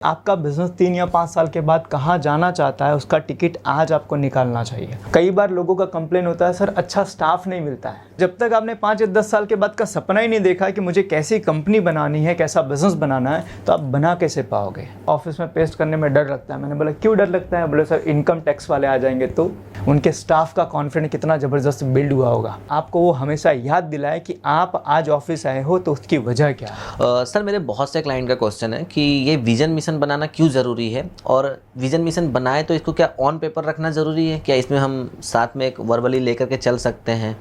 आपका बिजनेस 3 या 5 साल के बाद कहाँ जाना चाहता है, उसका टिकट आज आपको निकालना चाहिए। कई बार लोगों का कंप्लेन होता है, सर अच्छा स्टाफ नहीं मिलता है। जब तक आपने 5 या 10 साल के बाद का सपना ही नहीं देखा कि मुझे कैसी कंपनी बनानी है, कैसा बिजनेस बनाना है, तो आप बना कैसे पाओगे। ऑफिस में पेस्ट करने में डर लगता है। मैंने बोला क्यों डर लगता है? बोले सर इनकम टैक्स वाले आ जाएंगे तो उनके स्टाफ का कॉन्फिडेंस कितना ज़बरदस्त बिल्ड हुआ होगा। आपको वो हमेशा याद दिलाए कि आप आज ऑफिस आए हो तो उसकी वजह क्या है। सर मेरे बहुत से क्लाइंट का क्वेश्चन है कि ये विजन मिशन बनाना क्यों ज़रूरी है, और विजन मिशन बनाए तो इसको क्या ऑन पेपर रखना ज़रूरी है, क्या इसमें हम साथ में एक वर्बली लेकर के चल सकते हैं,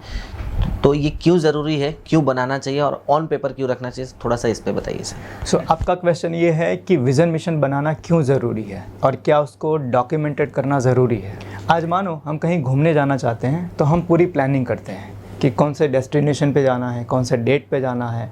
तो ये क्यों ज़रूरी है, क्यों बनाना चाहिए और ऑन पेपर क्यों रखना चाहिए, थोड़ा सा इस पे बताइए सर। आपका क्वेश्चन ये है कि विज़न मिशन बनाना क्यों ज़रूरी है और क्या उसको डॉक्यूमेंटेड करना ज़रूरी है। आज मानो हम कहीं घूमने जाना चाहते हैं तो हम पूरी प्लानिंग करते हैं कि कौन से डेस्टिनेशन पे जाना है, कौन से डेट पे जाना है,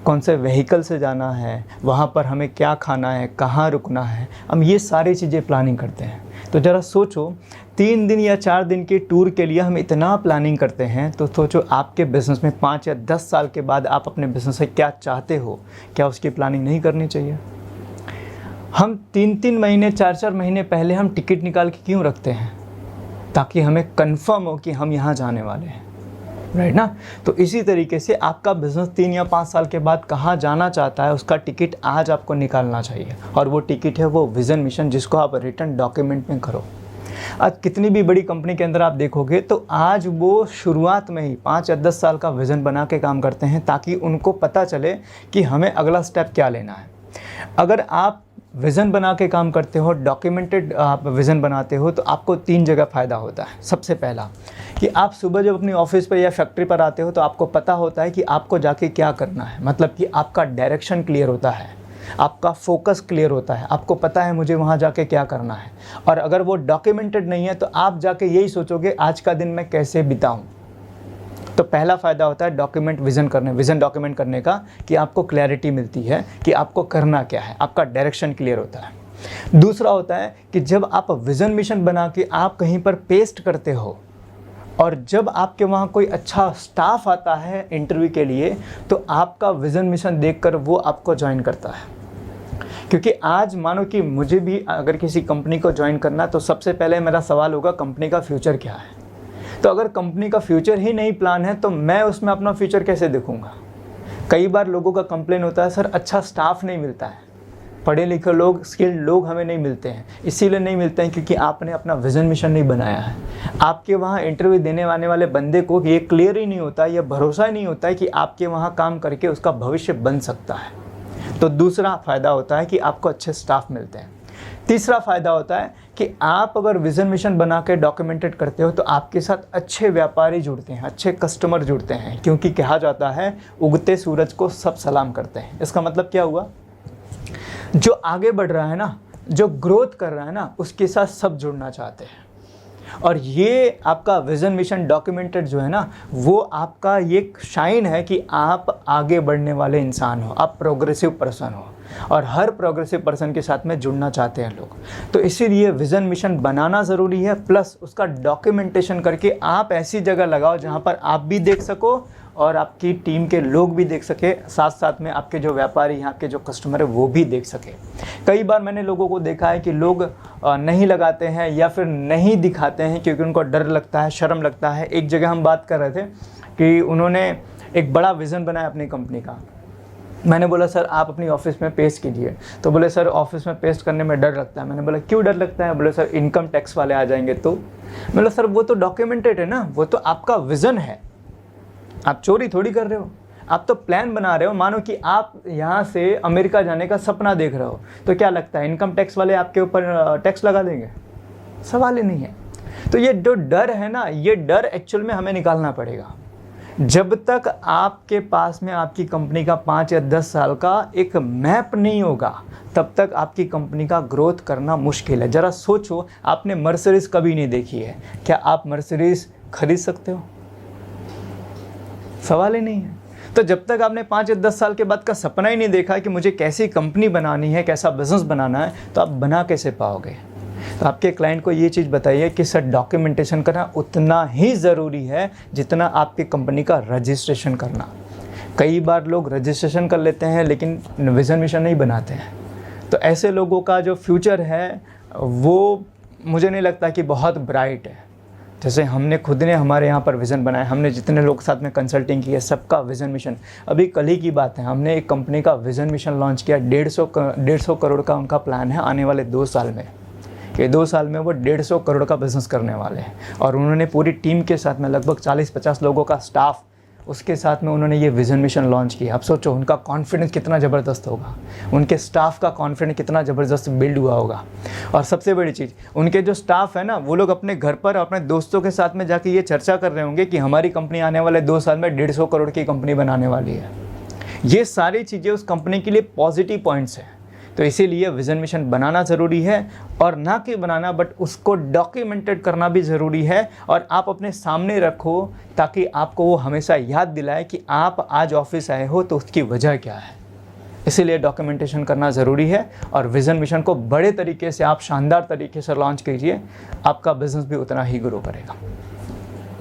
कौन से व्हीकल से जाना है, वहाँ पर हमें क्या खाना है, कहाँ रुकना है। हम ये सारी चीज़ें प्लानिंग करते हैं। तो ज़रा सोचो 3 दिन या 4 दिन के टूर के लिए हम इतना प्लानिंग करते हैं, तो सोचो आपके बिज़नेस में 5 या 10 साल के बाद आप अपने बिज़नेस से क्या चाहते हो, क्या उसकी प्लानिंग नहीं करनी चाहिए। हम 3-3 महीने 4-4 महीने पहले हम टिकट निकाल के क्यों रखते हैं? ताकि हमें कंफर्म हो कि हम यहाँ जाने वाले हैं, राइट ना। तो इसी तरीके से आपका बिज़नेस 3 या 5 साल के बाद कहाँ जाना चाहता है, उसका टिकट आज आपको निकालना चाहिए। और वो टिकट है वो विज़न मिशन, जिसको आप रिटन डॉक्यूमेंट में करो। आज कितनी भी बड़ी कंपनी के अंदर आप देखोगे तो आज वो शुरुआत में ही 5 या 10 साल का विज़न बना के काम करते हैं, ताकि उनको पता चले कि हमें अगला स्टेप क्या लेना है। अगर आप विज़न बना के काम करते हो, डॉक्यूमेंटेड आप विज़न बनाते हो, तो आपको 3 जगह फ़ायदा होता है। सबसे पहला कि आप सुबह जब अपनी ऑफिस पर या फैक्ट्री पर आते हो तो आपको पता होता है कि आपको जाके क्या करना है। मतलब कि आपका डायरेक्शन क्लियर होता है, आपका फोकस क्लियर होता है, आपको पता है मुझे वहाँ जाके क्या करना है। और अगर वो डॉक्यूमेंटेड नहीं है तो आप जाके यही सोचोगे आज का दिन मैं कैसे बिताऊँ। तो पहला फ़ायदा होता है विज़न डॉक्यूमेंट करने का, कि आपको क्लैरिटी मिलती है कि आपको करना क्या है, आपका डायरेक्शन क्लियर होता है। दूसरा होता है कि जब आप विज़न मिशन बना के आप कहीं पर पेस्ट करते हो और जब आपके वहाँ कोई अच्छा स्टाफ आता है इंटरव्यू के लिए, तो आपका विज़न मिशन देखकर वो आपको ज्वाइन करता है। क्योंकि आज मानो कि मुझे भी अगर किसी कंपनी को ज्वाइन करना, तो सबसे पहले मेरा सवाल होगा कंपनी का फ्यूचर क्या है। तो अगर कंपनी का फ्यूचर ही नहीं प्लान है तो मैं उसमें अपना फ्यूचर कैसे देखूंगा। कई बार लोगों का कंप्लेन होता है, सर अच्छा स्टाफ नहीं मिलता है, पढ़े लिखे लोग, स्किल्ड लोग हमें नहीं मिलते हैं। इसीलिए नहीं मिलते हैं क्योंकि आपने अपना विज़न मिशन नहीं बनाया है। आपके वहाँ इंटरव्यू देने आने वाले बंदे को ये क्लियर ही नहीं होता, यह भरोसा ही नहीं होता है कि आपके वहाँ काम करके उसका भविष्य बन सकता है। तो दूसरा फ़ायदा होता है कि आपको अच्छे स्टाफ मिलते हैं। तीसरा फ़ायदा होता है कि आप अगर विज़न मिशन बना के डॉक्यूमेंटेड करते हो तो आपके साथ अच्छे व्यापारी जुड़ते हैं, अच्छे कस्टमर जुड़ते हैं। क्योंकि कहा जाता है उगते सूरज को सब सलाम करते हैं। इसका मतलब क्या हुआ, जो आगे बढ़ रहा है ना, जो ग्रोथ कर रहा है ना, उसके साथ सब जुड़ना चाहते हैं। और ये आपका विज़न मिशन डॉक्यूमेंटेड जो है ना, वो आपका ये शाइन है कि आप आगे बढ़ने वाले इंसान हो, आप प्रोग्रेसिव पर्सन हो, और हर प्रोग्रेसिव पर्सन के साथ में जुड़ना चाहते हैं लोग। तो इसीलिए विज़न मिशन बनाना ज़रूरी है, प्लस उसका डॉक्यूमेंटेशन करके आप ऐसी जगह लगाओ जहाँ पर आप भी देख सको और आपकी टीम के लोग भी देख सके, साथ साथ में आपके जो व्यापारी, यहाँ के जो कस्टमर है वो भी देख सके। कई बार मैंने लोगों को देखा है कि लोग नहीं लगाते हैं या फिर नहीं दिखाते हैं क्योंकि उनको डर लगता है, शर्म लगता है। एक जगह हम बात कर रहे थे कि उन्होंने एक बड़ा विज़न बनाया अपनी कंपनी का। मैंने बोला सर आप अपनी ऑफिस में पेस्ट कीजिए। तो बोले सर ऑफिस में पेस्ट करने में डर लगता है। मैंने बोला क्यों डर लगता है? बोले सर इनकम टैक्स वाले आ जाएंगे तो। मैं बोला सर वो तो डॉक्यूमेंटेड है ना, वो तो आपका विज़न है, आप चोरी थोड़ी कर रहे हो, आप तो प्लान बना रहे हो। मानो कि आप यहाँ से अमेरिका जाने का सपना देख रहे हो, तो क्या लगता है इनकम टैक्स वाले आपके ऊपर टैक्स लगा देंगे? सवाल ही नहीं है। तो ये जो डर है ना, ये डर एक्चुअल में हमें निकालना पड़ेगा। जब तक आपके पास में आपकी कंपनी का 5 या 10 साल का एक मैप नहीं होगा, तब तक आपकी कंपनी का ग्रोथ करना मुश्किल है। ज़रा सोचो, आपने मर्सिडीज़ कभी नहीं देखी है, क्या आप मर्सिडीज़ खरीद सकते हो? सवाल ही नहीं है। तो जब तक आपने 5 या 10 साल के बाद का सपना ही नहीं देखा कि मुझे कैसी कंपनी बनानी है, कैसा बिजनेस बनाना है, तो आप बना कैसे पाओगे। तो आपके क्लाइंट को ये चीज़ बताइए कि सर डॉक्यूमेंटेशन करना उतना ही ज़रूरी है जितना आपकी कंपनी का रजिस्ट्रेशन करना। कई बार लोग रजिस्ट्रेशन कर लेते हैं लेकिन विज़न मिशन नहीं बनाते हैं। तो ऐसे लोगों का जो फ्यूचर है वो मुझे नहीं लगता कि बहुत ब्राइट है। जैसे हमने खुद ने हमारे यहाँ पर विज़न बनाया, हमने जितने लोग साथ में कंसल्टिंग की है सबका विज़न मिशन, अभी कल ही की बात है, हमने एक कंपनी का विज़न मिशन लॉन्च किया। 150 करोड़ का उनका प्लान है आने वाले 2 साल में। कि 2 साल में वो 150 करोड़ का बिज़नेस करने वाले हैं और उन्होंने पूरी टीम के साथ में लगभग 40-50 लोगों का स्टाफ, उसके साथ में उन्होंने ये विज़न मिशन लॉन्च किया। अब सोचो उनका कॉन्फिडेंस कितना ज़बरदस्त होगा, उनके स्टाफ का कॉन्फिडेंस कितना ज़बरदस्त बिल्ड हुआ होगा। और सबसे बड़ी चीज़, उनके जो स्टाफ है ना, वो लोग अपने घर पर अपने दोस्तों के साथ में जाके ये चर्चा कर रहे होंगे कि हमारी कंपनी आने वाले 2 साल में 150 करोड़ की कंपनी बनाने वाली है। ये सारी चीज़ें उस कंपनी के लिए पॉजिटिव पॉइंट्स हैं। तो इसीलिए विज़न मिशन बनाना ज़रूरी है, और ना कि बनाना बट उसको डॉक्यूमेंटेड करना भी ज़रूरी है, और आप अपने सामने रखो ताकि आपको वो हमेशा याद दिलाए कि आप आज ऑफिस आए हो तो उसकी वजह क्या है। इसीलिए डॉक्यूमेंटेशन करना ज़रूरी है, और विज़न मिशन को बड़े तरीके से आप शानदार तरीके से लॉन्च कीजिए, आपका बिज़नेस भी उतना ही ग्रो करेगा।